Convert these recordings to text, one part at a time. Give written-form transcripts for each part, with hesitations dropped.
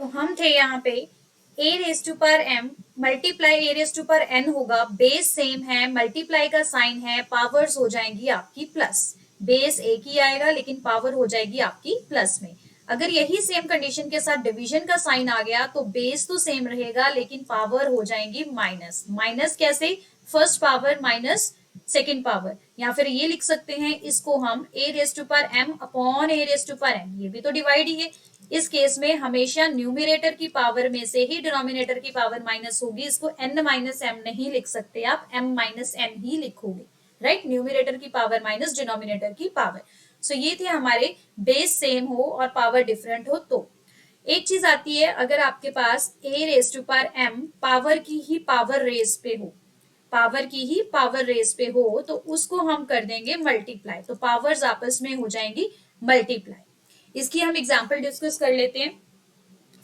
तो हम थे यहाँ पे a raise to power m multiply a raise to power n होगा, बेस सेम है, मल्टीप्लाई का साइन है, पावर्स हो जाएंगी आपकी प्लस। बेस एक ही आएगा लेकिन पावर हो जाएगी आपकी प्लस में। अगर यही सेम कंडीशन के साथ डिवीजन का साइन आ गया तो बेस तो सेम रहेगा लेकिन पावर हो जाएंगी माइनस। माइनस कैसे? First power minus second power, या फिर ये लिख सकते हैं इसको हम a raise to power m upon a raise to power n, ये भी तो डिवाइड ही है। इस केस में हमेशा न्यूमिनेटर की पावर में से ही डिनोमिनेटर की पावर माइनस होगी, इसको एन माइनस एम नहीं लिख सकते आप, एम माइनस एन ही लिखोगे, राइट। न्यूमिनेटर की पावर माइनस डिनोमिनेटर की पावर। सो ये थे हमारे बेस सेम हो और पावर डिफरेंट हो। तो एक चीज आती है, अगर आपके पास a raise to power m power की ही पावर रेस पे हो, पावर की ही पावर रेस पे हो, तो उसको हम कर देंगे मल्टीप्लाई, तो पावर्स आपस में हो जाएंगी मल्टीप्लाई। इसकी हम एग्जांपल डिस्कस कर लेते हैं।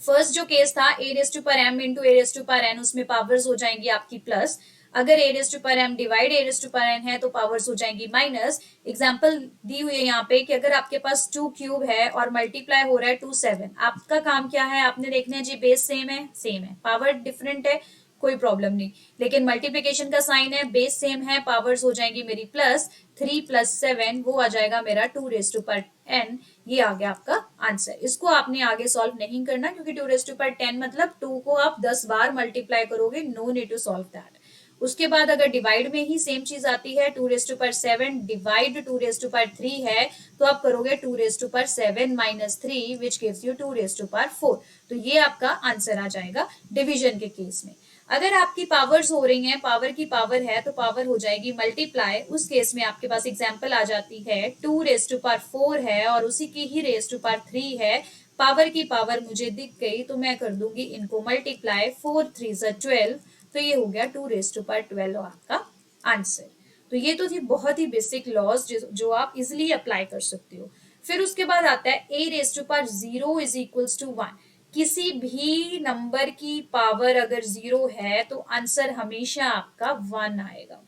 फर्स्ट जो केस था A raise to power M into A raise to power N, उसमें पावर्स हो जाएंगी आपकी प्लस। अगर A raise to power M divide A raise to power N है तो पावर्स हो जाएंगी माइनस। एग्जांपल दी हुई है यहाँ पे कि अगर आपके पास 2 क्यूब है और मल्टीप्लाई हो रहा है 2 7, आपका काम क्या है, आपने देखना है जी बेस सेम है, सेम है, पावर डिफरेंट है, कोई प्रॉब्लम नहीं, लेकिन मल्टीप्लीकेशन का साइन है, बेस सेम है, पावर्स हो जाएंगी मेरी प्लस। 3 + 7 वो आ जाएगा मेरा 2 रेस टू पर एन, ये आ गया आपका आंसर। इसको आपने आगे सॉल्व नहीं करना क्योंकि 2 रेस टू पर 10 मतलब 2 को आप 10 बार मल्टीप्लाई करोगे, no need to solve that. उसके बाद अगर डिवाइड में ही सेम चीज आती है, 2 raise to power 7 divide 2 raise to पर 3 है, तो आप करोगे 2 raise to power 7 minus 3 which gives you 2 raise to power 4। तो ये आपका आंसर आ जाएगा डिवीजन के केस में। अगर आपकी पावर्स हो रही हैं, पावर की पावर है तो पावर हो जाएगी मल्टीप्लाई। उस केस में आपके पास एग्जांपल आ जाती है 2 रेस टू पावर 4 है और उसी की ही रेस टू पावर 3 है, पावर की पावर मुझे दिख गई तो मैं कर दूंगी इनको मल्टीप्लाई, 4 3 12, तो ये हो गया 2 रेस टू पावर 12 आपका आंसर। तो ये तो थी बहुत ही बेसिक लॉज जो आप इजिली अप्लाई कर सकते हो। फिर उसके बाद आता है a raise to power 0 is equals to 1। किसी भी नंबर की पावर अगर 0 है तो आंसर हमेशा आपका 1 आएगा,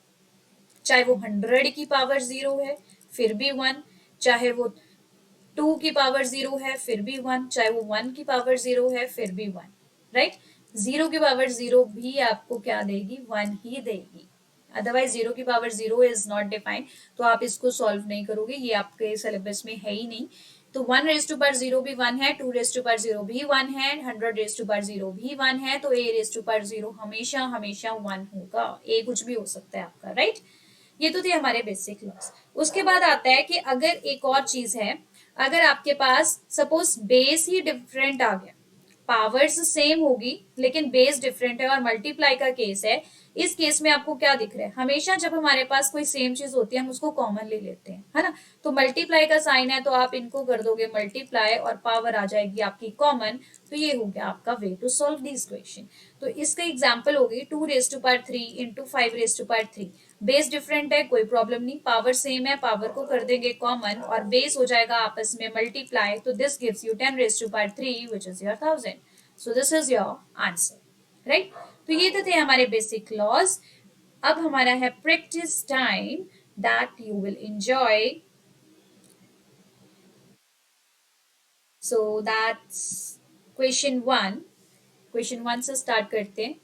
चाहे वो 100 की पावर 0 है फिर भी 1, चाहे वो 2 की पावर 0 है फिर भी 1, चाहे वो 1 की पावर 0 है फिर भी 1, राइट। 0 की पावर 0 भी आपको क्या देगी? 1 ही देगी। अदरवाइज 0 की पावर 0 इज नॉट डिफाइंड, तो आप इसको सॉल्व नहीं करोगे, ये आपके सिलेबस में है ही नहीं। तो 1 रेस टू पावर 0 भी 1 है, 2 रेस टू पावर 0 भी 1 है, 100 रेस टू पावर 0 भी 1 है, तो ए रेस टू पावर 0 हमेशा हमेशा 1 होगा। ए कुछ भी हो सकता है आपका, राइट। ये तो थे हमारे बेसिक लॉस। उसके बाद आता है कि अगर एक और चीज है, अगर आपके पास सपोज बेस ही डिफरेंट आ गया, पावर्स सेम होगी लेकिन बेस डिफरेंट है और मल्टीप्लाई का केस है, इस केस में आपको क्या दिख रहा है? हमेशा जब हमारे पास कोई सेम चीज होती है हम उसको कॉमन ले लेते हैं, है ना। तो मल्टीप्लाई का साइन है तो आप इनको कर दोगे मल्टीप्लाई और पावर आ जाएगी आपकी कॉमन, तो ये हो गया आपका way to solve this question. तो इसका एग्जाम्पल होगी 2 raise to power 3 into 5 raise to power 3। Base different है, कोई प्रॉब्लम नहीं, पावर सेम है, पावर को कर देंगे कॉमन और बेस हो जाएगा आपस में मल्टीप्लाई, तो this gives you 10 raise to power 3 which is your 1000। So this is your answer, right. तो ये तो थे हमारे बेसिक लॉज। अब हमारा है practice time that you will enjoy. So that's question 1। Question 1 से स्टार्ट करते हैं,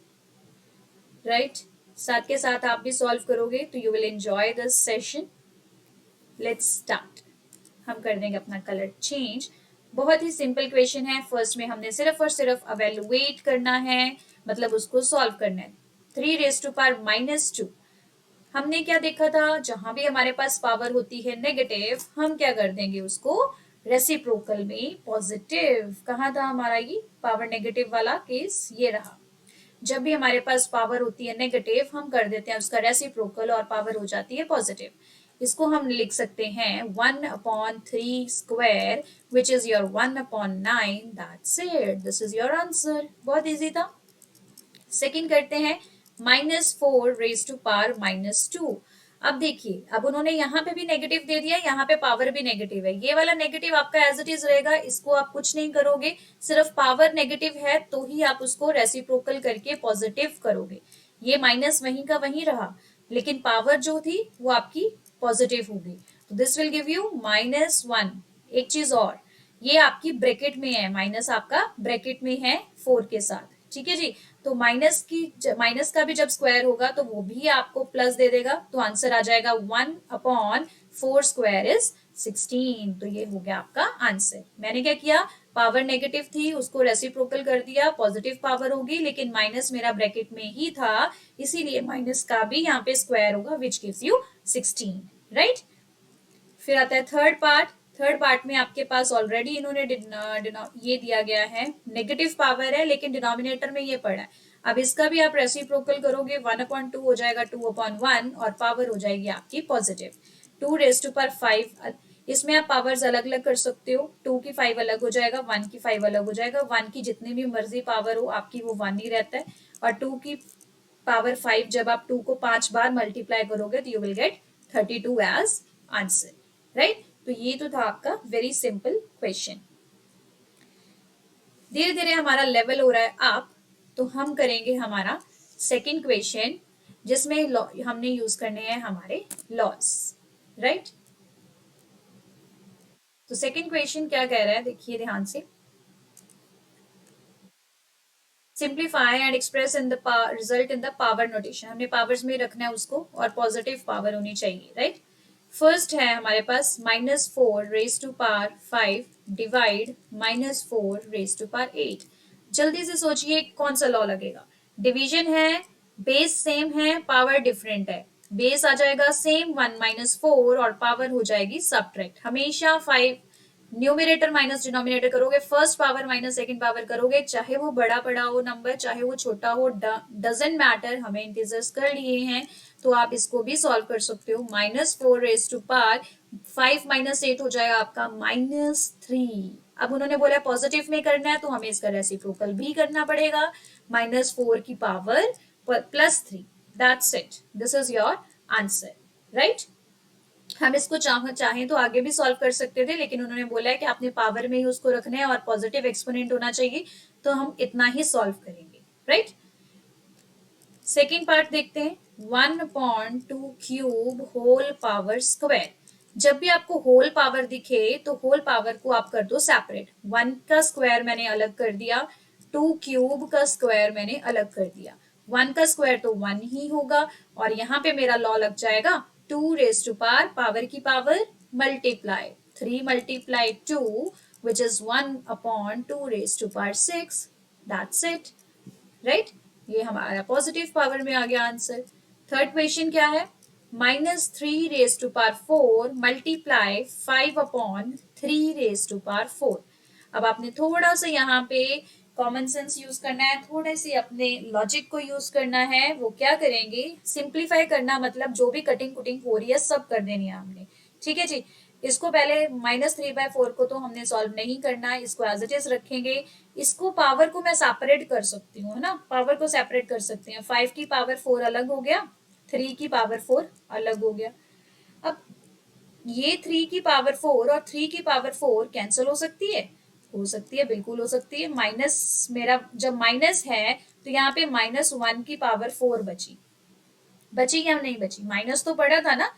राइट। साथ के साथ आप भी सॉल्व करोगे तो you will enjoy this session. Let's start. हम कर देंगे अपना कलर चेंज। बहुत ही सिंपल क्वेश्चन है। फर्स्ट में हमने सिर्फ और सिर्फ अवेलुएट करना है, मतलब उसको सॉल्व करना है। 3 रेस टू पावर -2, हमने क्या देखा था? जहां भी हमारे पास पावर होती है नेगेटिव, हम क्या कर देंगे उसको रेसिप्रोकल में पॉजिटिव। कहाँ था हमारा ये पावर नेगेटिव वाला केस? ये रहा। जब भी हमारे पास पावर होती है नेगेटिव, हम कर देते हैं उसका रेसिप्रोकल और पावर हो जाती है पॉजिटिव। इसको हम लिख सकते हैं 1/3 square which is your 1/9। That's it, this is your answer. बहुत इजी था। सेकंड करते हैं -4 रेज टू पावर -2। अब देखिए, अब उन्होंने यहाँ पे भी नेगेटिव दे दिया, यहाँ पे पावर भी नेगेटिव है। ये वाला नेगेटिव आपका एज इट इज रहेगा, इसको आप कुछ नहीं करोगे, सिर्फ पावर नेगेटिव है तो ही आप उसको रेसिप्रोकल करके पॉजिटिव करोगे। ये माइनस वहीं का वहीं रहा, लेकिन पावर जो थी वो आपकी पॉजिटिव होगी, तो दिस विल गिव यू -1। एक चीज और, ये आपकी ब्रैकेट में है, माइनस आपका ब्रैकेट में है 4 के साथ, ठीक है जी। तो माइनस का भी जब स्क्वायर होगा तो वो भी आपको प्लस दे देगा, तो आंसर आ जाएगा 1/4 स्क्वायर इज 16। तो ये हो गया आपका आंसर। मैंने क्या किया, पावर नेगेटिव थी उसको रेसिप्रोकल कर दिया, पॉजिटिव पावर होगी, लेकिन माइनस मेरा ब्रैकेट में ही था, इसीलिए माइनस का भी यहाँ पे स्क्वायर होगा, विच गिव्स यू 16, राइट। फिर आता है थर्ड पार्ट। थर्ड पार्ट में आपके पास ऑलरेडी इन्होंने ये दिया गया है, नेगेटिव पावर है लेकिन डिनोमिनेटर में ये पड़ा है। अब इसका भी आप रेसिप्रोकल करोगे, 1/2 हो जाएगा 2/1 और पावर हो जाएगी आपकी पॉजिटिव 2⁵5। इसमें आप पावर्स अलग अलग कर सकते हो, 2 की 5 अलग हो जाएगा, 1 की 5 अलग हो जाएगा, 1 की जितनी भी मर्जी पावर हो आपकी वो 1 ही रहता है, और 2 की पावर 5 जब आप 2 को 5 बार मल्टीप्लाई करोगे तो you will get 32 as answer, right. तो ये तो था आपका वेरी सिंपल क्वेश्चन। धीरे धीरे हमारा लेवल हो रहा है अप, तो हम करेंगे हमारा सेकंड क्वेश्चन, जिसमें हमने यूज करने हैं हमारे लॉस, राइट। तो सेकंड क्वेश्चन क्या कह रहा है, देखिए ध्यान से। Simplify and express in the result in the power notation, हमने पावर्स में रखना है उसको और पॉजिटिव पावर होनी चाहिए, राइट। फर्स्ट है हमारे पास -4 raise to power 5 divide -4 raise to power 8। जल्दी से सोचिए कौन सा लॉ लगेगा। डिवीजन है, बेस सेम है, पावर डिफरेंट है। बेस आ जाएगा सेम 1 - 4 और पावर हो जाएगी सब्ट्रैक्ट। हमेशा 5 न्यूमिनेटर माइनस डिनोमिनेटर करोगे, first power minus second power करोगे, चाहे वो बड़ा बड़ा हो नंबर चाहे वो छोटा हो, डजेंट मैटर, हमें इंटीजर्स कर लिए हैं तो आप इसको भी सॉल्व कर सकते हो। -4 रेज टू पावर 5 - 8 हो जाएगा आपका -3। अब उन्होंने बोला पॉजिटिव में करना है तो हमें इसका रेसिप्रोकल भी करना पड़ेगा, -4 की power +3। That's it, this is your answer, right. हम इसको चाहें तो आगे भी सॉल्व कर सकते थे, लेकिन उन्होंने बोला है कि आपने पावर में ही उसको रखना है और पॉजिटिव एक्सपोनेंट होना चाहिए, तो हम इतना ही सॉल्व करेंगे, राइट। सेकेंड पार्ट देखते हैं, 1/2³ होल पावर स्क्वायर। जब भी आपको होल पावर दिखे तो होल पावर को आप कर दो सेपरेट। 1 का स्क्वायर मैंने अलग कर दिया, 2³ का स्क्वायर मैंने अलग कर दिया। 1 का स्क्वायर तो 1 ही होगा, और यहाँ पे मेरा लॉ लग जाएगा 2 रेज टू पावर की power multiply 3 × 2 which is 1/2 raise to power 6। That's it, right. ये हमारा पॉजिटिव पावर में आ गया आंसर। थर्ड क्वेश्चन क्या है, -3 raise to power 4 multiply 5/3 raise to power 4। अब आपने थोड़ा सा यहाँ पे कॉमन सेंस यूज करना है, थोड़े से अपने लॉजिक को यूज करना है। वो क्या करेंगे, सिंप्लीफाई करना, मतलब जो भी कटिंग कुटिंग हो रही है सब कर देनी है हमने, ठीक है जी। इसको पहले -3/4 को तो हमने सॉल्व नहीं करना है, इसको एज इट इज रखेंगे। इसको पावर को मैं सेपरेट कर सकती हूँ, है ना, पावर को सेपरेट कर सकते हैं। 5 की पावर 4 अलग हो गया, 3 की पावर 4 अलग हो गया। अब ये 3 की पावर 4 और 3 की पावर 4 कैंसिल हो सकती है, हो सकती है, बिल्कुल हो सकती है। माइनस मेरा जब माइनस है तो यहाँ पे -1 की पावर 4 बची, बची या नहीं बची, माइनस तो पड़ा था ना,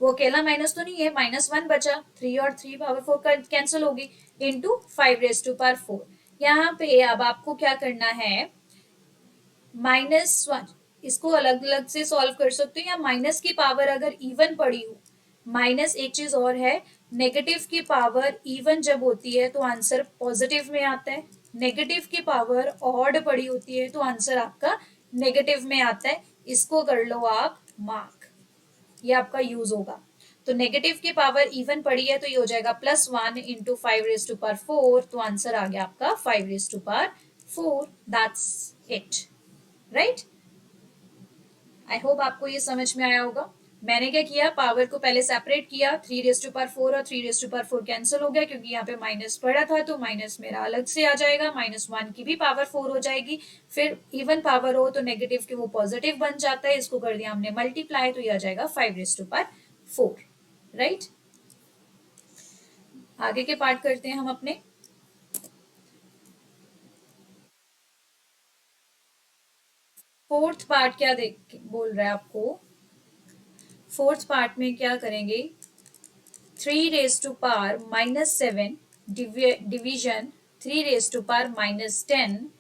वो अकेला माइनस तो नहीं है, -1 बचा, 3 और 3 पावर 4 कैंसिल होगी, इंटू 5 रेज टू पावर 4। यहाँ पे अब आपको क्या करना है, -1 इसको अलग अलग से सॉल्व कर सकते हो, या माइनस की पावर अगर इवन पड़ी हो, माइनस एक चीज और है, नेगेटिव की पावर इवन जब होती है तो आंसर पॉजिटिव में आता है, नेगेटिव की पावर ऑड पड़ी होती है तो आंसर आपका नेगेटिव में आता है। इसको कर लो आप मार्क, ये आपका यूज होगा। तो नेगेटिव की पावर इवन पड़ी है तो ये हो जाएगा +1 इंटू 5 रेज टू पावर 4, तो आंसर आ गया आपका 5 raise to power 4। That's it, right. I hope आपको ये समझ में आया होगा। मैंने क्या किया, पावर को पहले सेपरेट किया, 3 रेज टू पावर 4 और 3 रेज टू पावर 4 कैंसिल हो गया, क्योंकि यहाँ पे माइनस पड़ा था तो माइनस मेरा अलग से आ जाएगा, -1 की भी पावर 4 हो जाएगी। फिर इवन पावर हो तो नेगेटिव के वो पॉजिटिव बन जाता है, इसको कर दिया हमने मल्टीप्लाई, तो ये आ जाएगा 5 रेज टू पावर 4, राइट। आगे के पार्ट करते हैं हम अपने। फोर्थ पार्ट क्या देख बोल रहा है आपको, फोर्थ पार्ट में क्या करेंगे, 3 raise to power -7 division 3 raised to power -10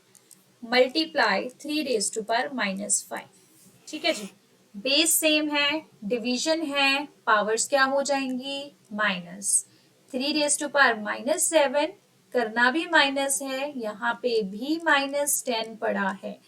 multiply 3 raised to power -5। ठीक है जी, बेस सेम है, डिवीजन है, पावर्स क्या हो जाएंगी माइनस। 3 raised to power -7 करना भी माइनस है, यहाँ पे भी -10 पड़ा है।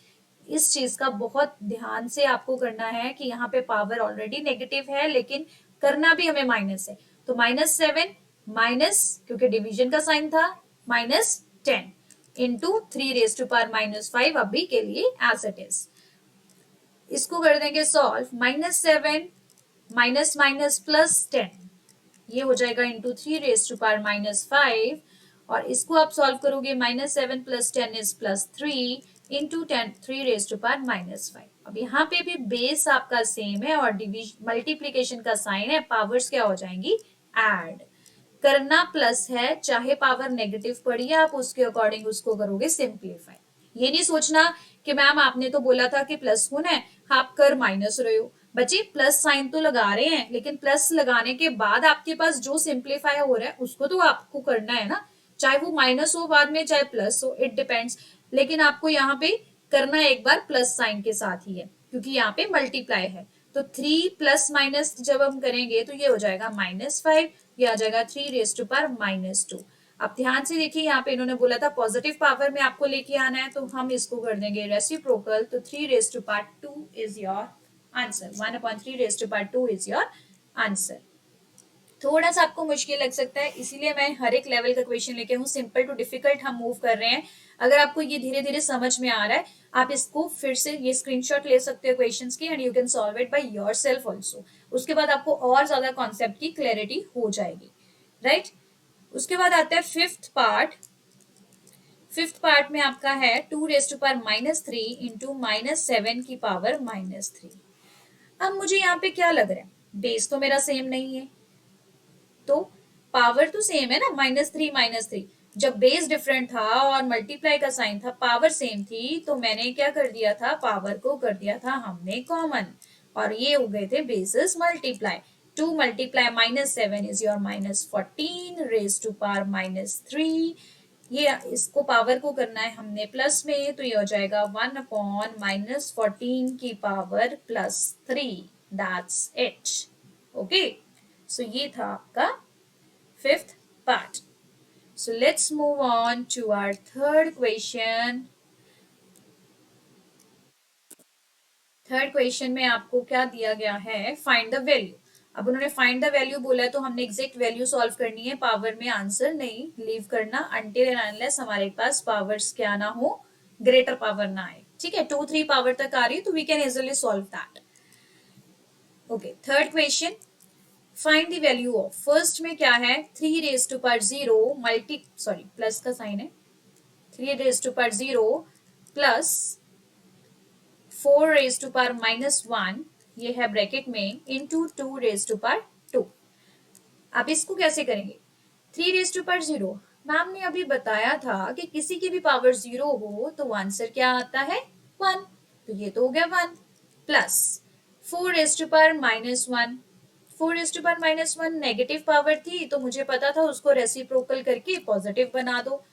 इस चीज का बहुत ध्यान से आपको करना है कि यहाँ पे पावर ऑलरेडी नेगेटिव है लेकिन करना भी हमें माइनस है, तो -7 माइनस, क्योंकि डिवीजन का साइन था, -10 इंटू 3 raised to power -5 अभी के लिए एज इट इज। इसको कर देंगे सॉल्व, -7 माइनस माइनस +10, ये हो जाएगा इंटू 3 raised to power -5, और इसको आप सॉल्व करोगे, -7 + 10 is +3 into 3 raised to power -5। अब यहाँ पे भी बेस आपका सेम है और डिवीजन मल्टीप्लीकेशन का साइन है, पावर्स क्या हो जाएंगी ऐड। करना प्लस है, चाहे पावर नेगेटिव पड़ी है, आप उसके अकॉर्डिंग उसको करोगे सिंप्लीफाई। ये नहीं सोचना कि मैम आपने तो बोला था कि प्लस होना है, आप कर माइनस रहे हो। बच्चे प्लस साइन तो लगा रहे हैं, लेकिन प्लस लगाने के बाद आपके पास जो सिंप्लीफाई हो रहा है उसको तो आपको करना है ना, चाहे वो माइनस हो बाद में चाहे प्लस हो, इट डिपेंड्स। लेकिन आपको यहाँ पे करना एक बार प्लस साइन के साथ ही है, क्योंकि यहाँ पे मल्टीप्लाई है। तो 3 प्लस माइनस जब हम करेंगे तो ये हो जाएगा -5, ये आ जाएगा 3 raised to power -2। अब ध्यान से देखिए, यहाँ पे इन्होंने बोला था पॉजिटिव पावर में आपको लेके आना है, तो हम इसको कर देंगे रेसिप्रोकल, तो 3 raised to power 2 is your answer. 1/3 raised to power 2 is your answer. थोड़ा सा आपको मुश्किल लग सकता है, इसीलिए मैं हर एक लेवल का क्वेश्चन लेके हूँ, सिंपल टू डिफिकल्ट हम मूव कर रहे हैं। अगर आपको ये धीरे धीरे समझ में आ रहा है, आप इसको फिर से ये स्क्रीनशॉट ले सकते हो क्वेश्चंस की, and you can solve it by yourself also. उसके बाद आपको और ज्यादा कॉन्सेप्ट की क्लैरिटी हो जाएगी, राइट। उसके बाद आता है फिफ्थ पार्ट। फिफ्थ पार्ट में आपका है 2 raised to power -3 इंटू -7 की पावर -3। अब मुझे यहाँ पे क्या लग रहा है, बेस तो मेरा सेम नहीं है, तो पावर तो सेम है ना, -3 जब बेस डिफरेंट था और मल्टीप्लाई का साइन था, पावर सेम थी, तो मैंने क्या कर दिया था, पावर को कर दिया था हमने कॉमन, और ये हो गए थे basis multiply. 2 × -7 is your -14 raised to power -3। ये इसको पावर को करना है हमने प्लस में, तो ये हो जाएगा 1/-14 की पावर +3, दैट्स इट। ओके, सो ये था आपका fifth part. So let's move on to our third question. Third question में आपको क्या दिया गया है, फाइंड द वैल्यू। अब उन्होंने फाइंड द वैल्यू बोला है, तो हमने एग्जैक्ट वैल्यू सॉल्व करनी है, पावर में आंसर नहीं लीव करना अनटिल एंड अनलेस हमारे पास पावर्स क्या ना हो, ग्रेटर पावर ना आए। ठीक है, 2-3 पावर तक आ रही है तो we can easily solve that. Okay, third question, find the value of, first में क्या है, 3 raised to power 0 multi, sorry plus का साइन है, 3 raised to power 0 plus 4 raised to power -1, ये है ब्रैकेट में, इंटू 2 raised to power 2। अब इसको कैसे करेंगे, 3 raised to power 0, मैम ने अभी बताया था कि किसी की भी पावर 0 हो तो आंसर क्या आता है 1, तो ये तो हो गया 1, plus 4 raised to power -1, 4 raised to power -1 negative power थी, तो मुझे पता था उसको रेसिप्रोकल करके पॉजिटिव बना दो,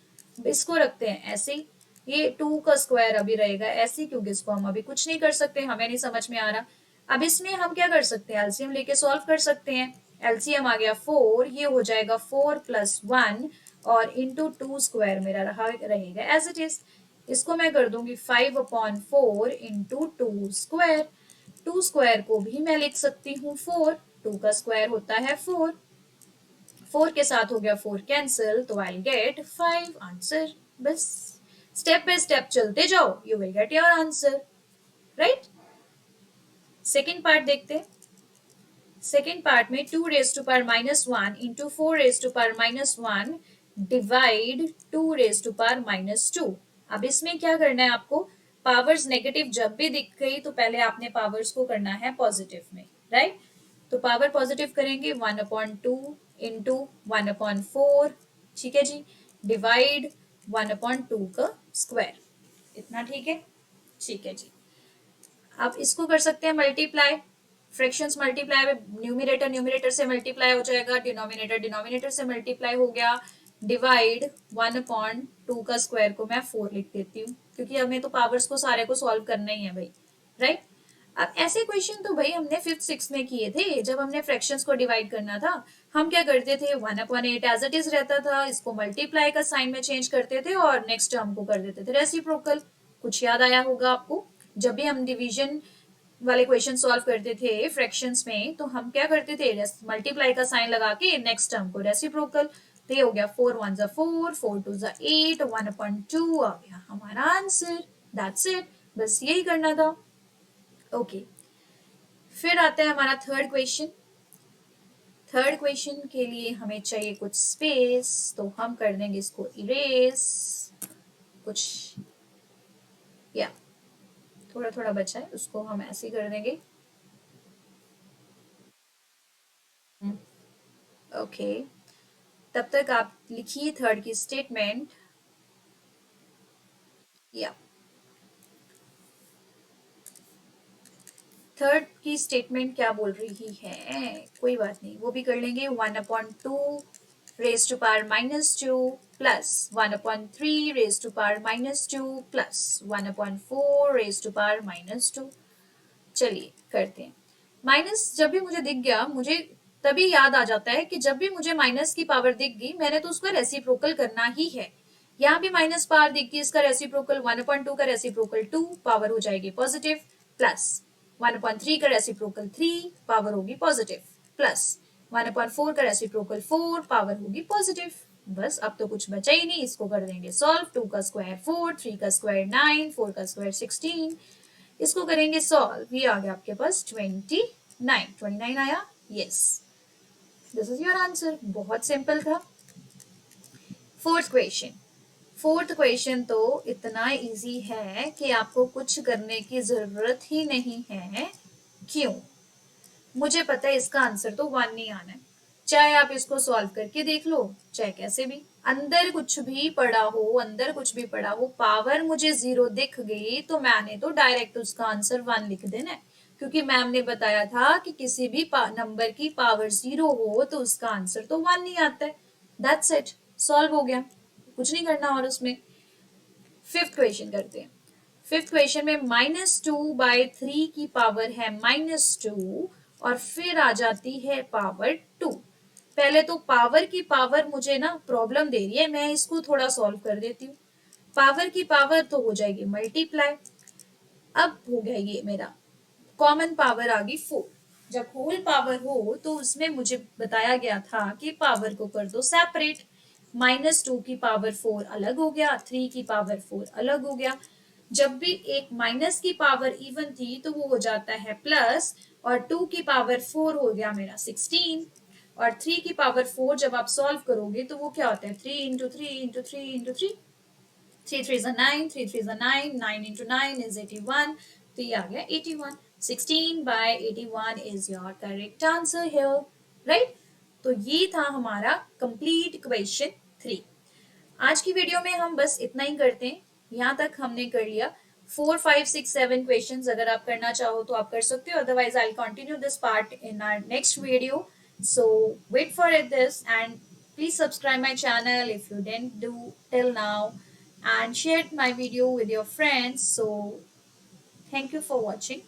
इसको रखते हैं ऐसे ही, ये 2 का स्क्वायर अभी रहेगा ऐसे, क्योंकि इसको हम अभी कुछ नहीं कर सकते, हमें नहीं समझ में आ रहा। अब इसमें हम क्या कर सकते हैं, एलसीएम लेके सॉल्व कर सकते हैं। एलसीएम आ गया 4, ये हो जाएगा 4 + 1 और इंटू 2 स्क्वायर मेरा रहेगा एज इट इज। इसको मैं कर दूंगी 5/4 इंटू 2 स्क्वायर। 2 स्क्वायर को भी मैं लिख सकती हूँ 4, 2 का स्क्वायर होता है 4, 4 के साथ हो गया 4 कैंसिल, तो आई गेट 5 आंसर। बस स्टेप बाय स्टेप चलते जाओ, you will get your answer, right. Second part देखते हैं। सेकेंड पार्ट में 2 raised to power -1 into 4 raised to power -1 divide 2 raised to power -2। अब इसमें क्या करना है आपको, पावर्स नेगेटिव जब भी दिख गई तो पहले आपने पावर्स को करना है पॉजिटिव में, राइट। तो पावर पॉजिटिव करेंगे 1/2 इंटू 1/4, ठीक है जी, डिवाइड 1/2 का स्क्वायर, इतना ठीक है, ठीक है जी। अब इसको कर सकते हैं multiply, fractions multiply, numerator numerator से मल्टीप्लाई हो जाएगा, डिनोमिनेटर डिनोमिनेटर से मल्टीप्लाई हो गया, डिवाइड 1/2 का स्क्वायर को मैं 4 लिख देती हूँ, क्योंकि हमें तो पावर्स को सारे को सॉल्व करना ही है भाई, राइट। अब ऐसे क्वेश्चन तो भाई हमने फिफ्थ सिक्स में किए थे, जब हमने फ्रैक्शंस को डिवाइड करना था। हम क्या करते थे, 1/8 एज इट इज रहता था, इसको मल्टीप्लाई का साइन में चेंज करते थे और नेक्स्ट टर्म को कर देते थे रेसिप्रोकल। कुछ याद आया होगा आपको, जब भी हम डिवीजन वाले क्वेश्चन सॉल्व करते थे फ्रैक्शंस में, तो हम क्या करते थे, मल्टीप्लाई का साइन लगा के नेक्स्ट टर्म को रेसिप्रोकल। तो ये हो गया 4 1 4, 4 2 8, 1/2 आ गया हमारा आंसर। दैट्स इट, बस यही करना था। ओके, फिर आता है हमारा थर्ड क्वेश्चन। थर्ड क्वेश्चन के लिए हमें चाहिए कुछ स्पेस, तो हम कर देंगे इसको इरेज। कुछ या थोड़ा थोड़ा बचा है, उसको हम ऐसे कर देंगे। ओके, तब तक आप लिखिए थर्ड की स्टेटमेंट। या थर्ड की स्टेटमेंट क्या बोल रही है, कोई बात नहीं, वो भी कर लेंगे। 1/2 raise to power -2 plus 1/3 raise to power -2 plus 1/4 raise to power -2। चलिए करते हैं। माइनस जब भी मुझे दिख गया, मुझे तभी याद आ जाता है कि जब भी मुझे माइनस की पावर दिख गई, मैंने तो उसका रेसिप्रोकल करना ही है। यहाँ भी माइनस पावर दिख गई, इसका रेसिप्रोकल 1/2 का रेसिप्रोकल 2, पावर हो जाएगी पॉजिटिव, प्लस 1/3 का रेसिप्रोकल 3, पावर होगी पॉजिटिव, प्लस 1/4 का रेसिप्रोकल 4, पावर होगी पॉजिटिव। बस अब तो कुछ बचा ही नहीं, इसको कर देंगे सॉल्व। 2 का स्क्वायर 4, 3 का स्क्वायर 9, 4 का स्क्वायर 16, इसको करेंगे सॉल्व। ये आ गया आपके पास 29 आया। Yes, this is your answer. बहुत सिंपल था। Fourth question. फोर्थ क्वेश्चन तो इतना इजी है कि आपको कुछ करने की जरूरत ही नहीं है। क्यों? मुझे पता है इसका आंसर तो 1 नहीं आना है, चाहे आप इसको सॉल्व करके देख लो, चाहे कैसे भी। अंदर कुछ भी पड़ा हो, अंदर कुछ भी पड़ा हो, पावर मुझे 0 दिख गई तो मैंने तो डायरेक्ट उसका आंसर 1 लिख देना है, क्योंकि मैम ने बताया था कि किसी भी नंबर की पावर 0 हो तो उसका आंसर तो 1 नहीं आता है। दैट्स इट, सॉल्व हो गया, कुछ नहीं करना और उसमें। फिफ्थ क्वेश्चन करते हैं। फिफ्थ क्वेश्चन में -2/3 की पावर है -2, और फिर आ जाती है पावर 2। पहले तो पावर की पावर मुझे ना प्रॉब्लम दे रही है, मैं इसको थोड़ा सॉल्व कर देती हूँ। पावर की पावर तो हो जाएगी मल्टीप्लाई। अब हो गया ये मेरा कॉमन पावर आ गई 4। जब होल पावर हो तो उसमें मुझे बताया गया था कि पावर को कर दो सेपरेट। -2 की पावर 4 अलग हो गया, 3 की पावर 4 अलग हो गया। जब भी एक माइनस की पावर इवन थी तो वो हो जाता है प्लस, और 2 की पावर 4 हो गया मेरा 16, और 3 की पावर 4 जब आप सॉल्व करोगे तो वो क्या होता है, 3 into 3 into 3 into 3, 3 3 is 9, 3 3 is 9, 9 into 9 is 81, तो ये आ गया 81। 16/81 is your correct answer here, right? तो ये था हमारा complete question 3। आज की वीडियो में हम बस इतना ही करते हैं, यहाँ तक हमने कर लिया 4 5 6 7 क्वेश्चंस। अगर आप करना चाहो तो आप कर सकते हो, otherwise I continue this part in our next video. So wait for it this, and please subscribe my channel if you didn't do till now, and share my video with your friends. So thank you for watching.